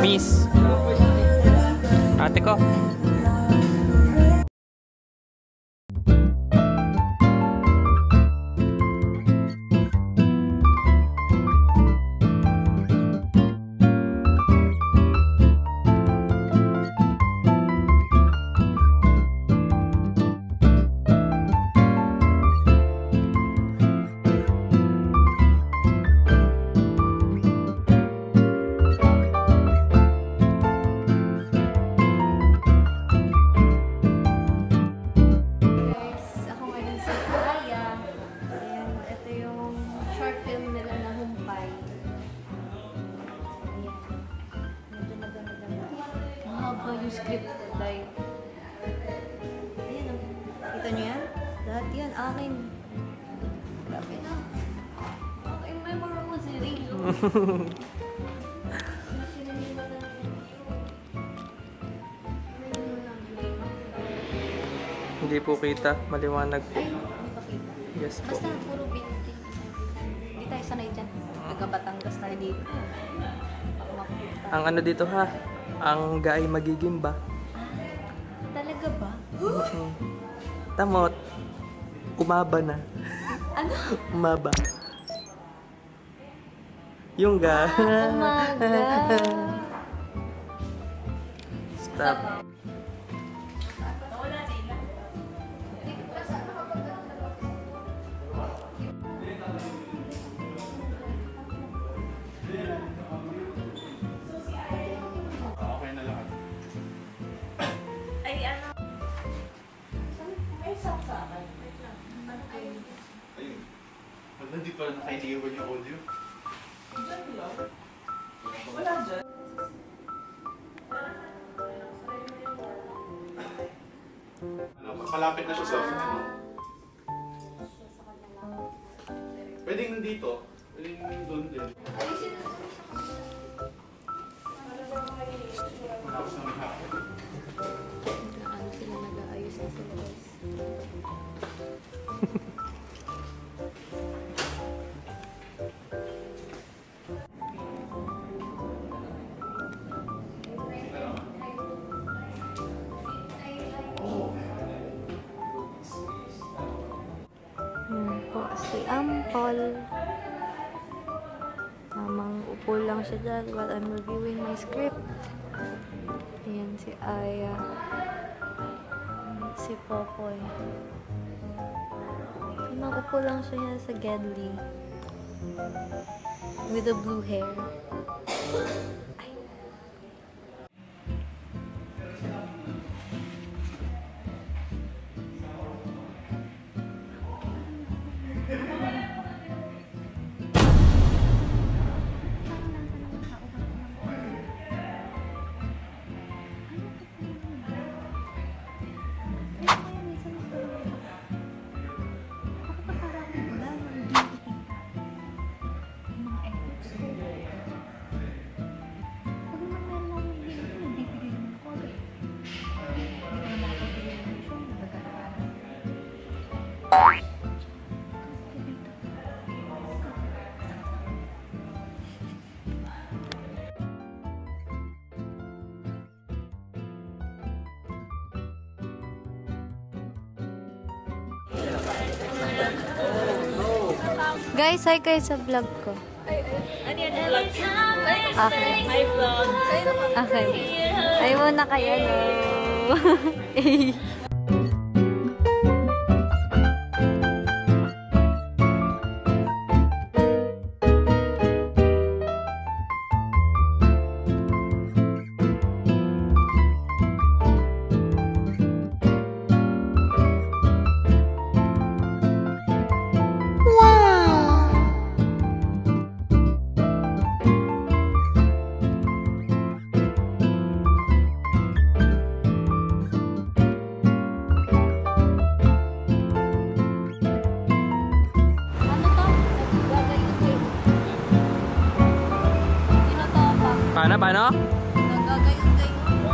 Miss, ate ko. Yung script like ayan o, kita nyo yan? Lahat yan, akin. Grabe na. Okay, may mga mo si Rio. Hindi po kita, maliwanag po. Ay, hindi pa kita. Yes po. Basta puro binti. Hindi tayo sanay dyan. Taga-Batangas tayo dito. Ang ano dito ha? Ang gaay magiging ba? Talaga ba? Tamot. Umaba na. Ano? Umaba. Yung ga. Umaga. Stop. Hindi pa nakainiwan yung audio. Diyan lang. Wala dyan. Malapit na siya sa ano. Pwedeng nandito. Pwedeng doon din. Malakas na may hapon. Ano sila nag-aayos na sila guys. Si Ampol. Tamang upo lang siya dyan while I'm reviewing my script. Ayan si Aya. Si Popoy. Tamang upo lang siya sa Gedli. With the blue hair. Guys, hi kayo sa vlog ko. Okay. Hi vlog. Okay. Ay muna kayo, no? Paano? Nagagayon kayo.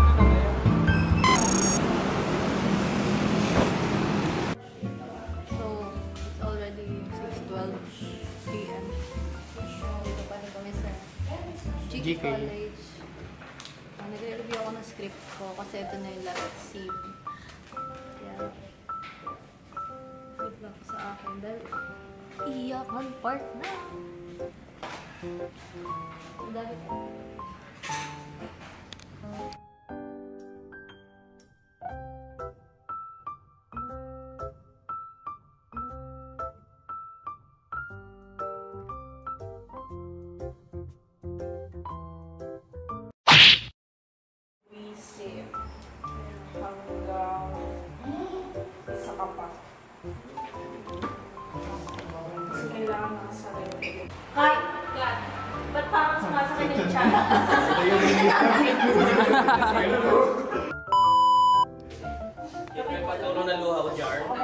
So, it's already GK. College. Nagre-review ako ng script ko kasi ito na yung last scene. Kaya, good luck sa akin dahil iyakan part na. Dahil Isip hanggang isa ka pa. Kasi kailangan nakasarili. Kat! Ba't parang sumasakit yung chan? May patulong na luha ko, Jar. Ang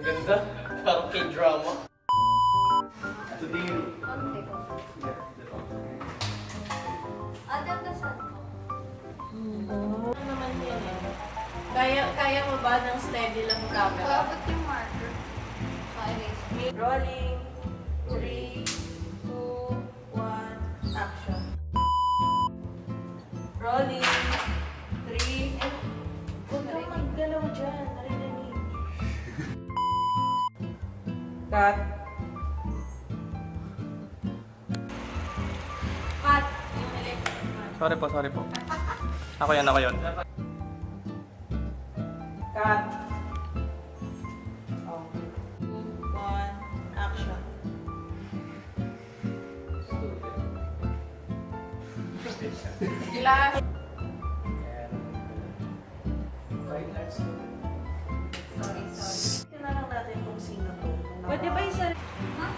ganda. Parang K-drama. Today, konti ko. Adam na saan ko? Ano naman yun eh. Kaya mo ba ng steady lang camera? Bakit yung marker? Pa-erase. Rolling. 3, 2, 1, action. Rolling. 3, and huwag kang maggalaw dyan. Narinig. Cut. Cut. Yung electric fan. Sorry po. Ako yan. Cut. Oh. 2, 1, action. Glass. Tingnan lang natin kung sino to. Pwede ba isa? Ha?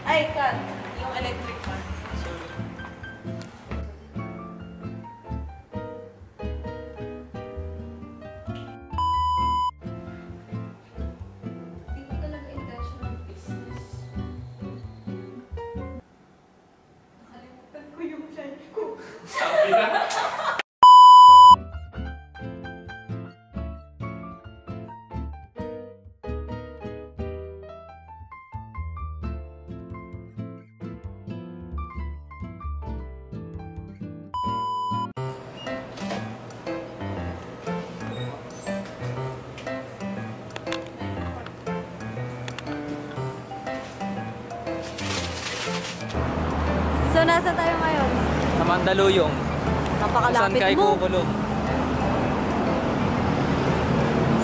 Ay, cut. Yung electric fan. Hindi ko talaga intentional business. Nakalimutan ko yung chan ko. sabi na. So, nasa tayo ngayon? Sa Mandaluyong. Saan Napakalapit kayo mo. kukulong?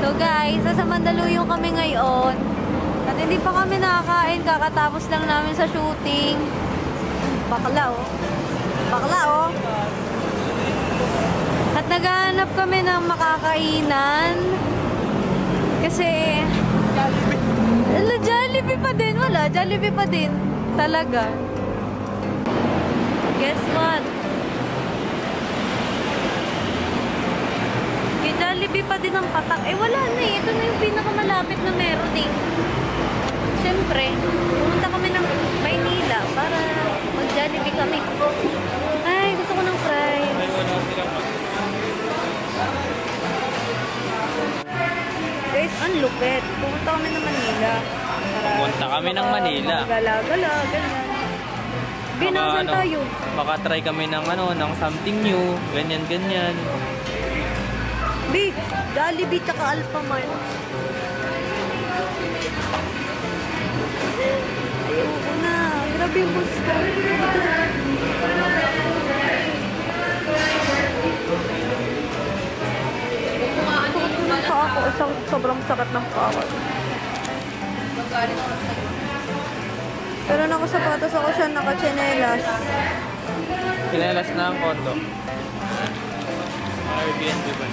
So guys, nasa Mandaluyong kami ngayon. At hindi pa kami nakakain. Kakatapos lang namin sa shooting. Bakla oh. Bakla oh. At naghahanap kami ng makakainan. Kasi Jollibee pa din. Wala, Jollibee pa din. Talaga. Guess what? May Jollibee pa din ang patak. Eh wala na eh. Ito na yung pinakamalapit na meron eh. Siyempre, pumunta kami ng Maynila para mag-Jollibee kami. Ay, gusto ko ng fries. Guys, ang lupit. Pumunta kami ng Manila. Pumunta kami ng Manila. Gala-gala, ganyan. Binasan tayo. Makatry kami ng ng something new. Ganyan. Big, Jollibee tsaka Alphamart. Ayoko na. Grabe yung gusto. Sobrang sakit ng paa. Pero nakasapatos ako siya, naka-chinelas. Pinelas na ang kondo. Airbnb ba?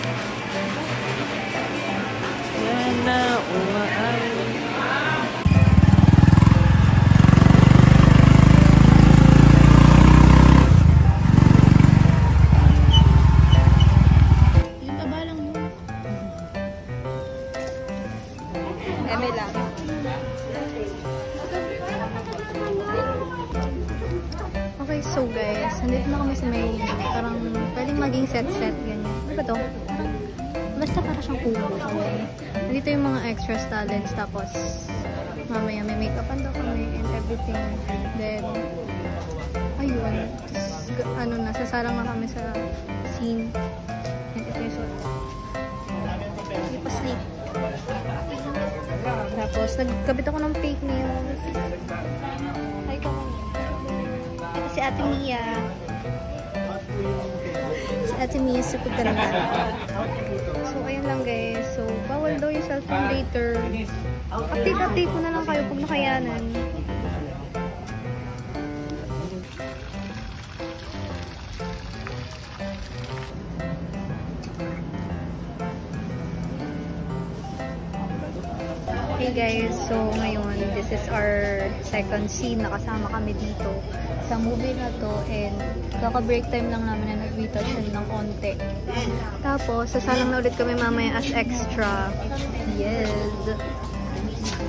Yan na umaan. Yung taba lang mo. Eme lang. Okay, so guys, nandito na kami sa may parang pwedeng maging set-set, ganyan. Ano ba to? Basta para siyang kubo. Nandito yung mga extras talents, tapos Mamaya may make-upan daw kami and everything. Then, ayun. Tapos, ano na, sasalang na kami sa scene. And ito yung suot ko. Hindi pa sleep. Tapos, nagkabit ako ng fake nails. Hi, ka mo. Si Ate Mia. Si Ate Mia super ganda. So, ayun lang guys. So, bawal daw yung cellphone later. Update ko na lang kayo pag nakayanan. Hey guys, so ngayon, this is our second scene. Nakasama kami dito sa movie na to and kaka-break time lang namin na nag-retouch ng konti. Tapos, sasalang na ulit kami mamaya as extra. Yes!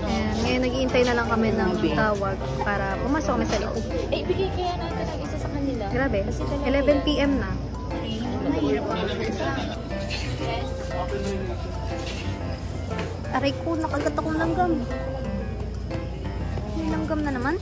And ngayon, nag-iintay na lang kami ng tawag para pumasok kami sa loob. Eh, ibigay kaya natin ang isa sa kanila. Grabe, 11 PM na. Aray ko, nakagat akong langgam. May langgam na naman.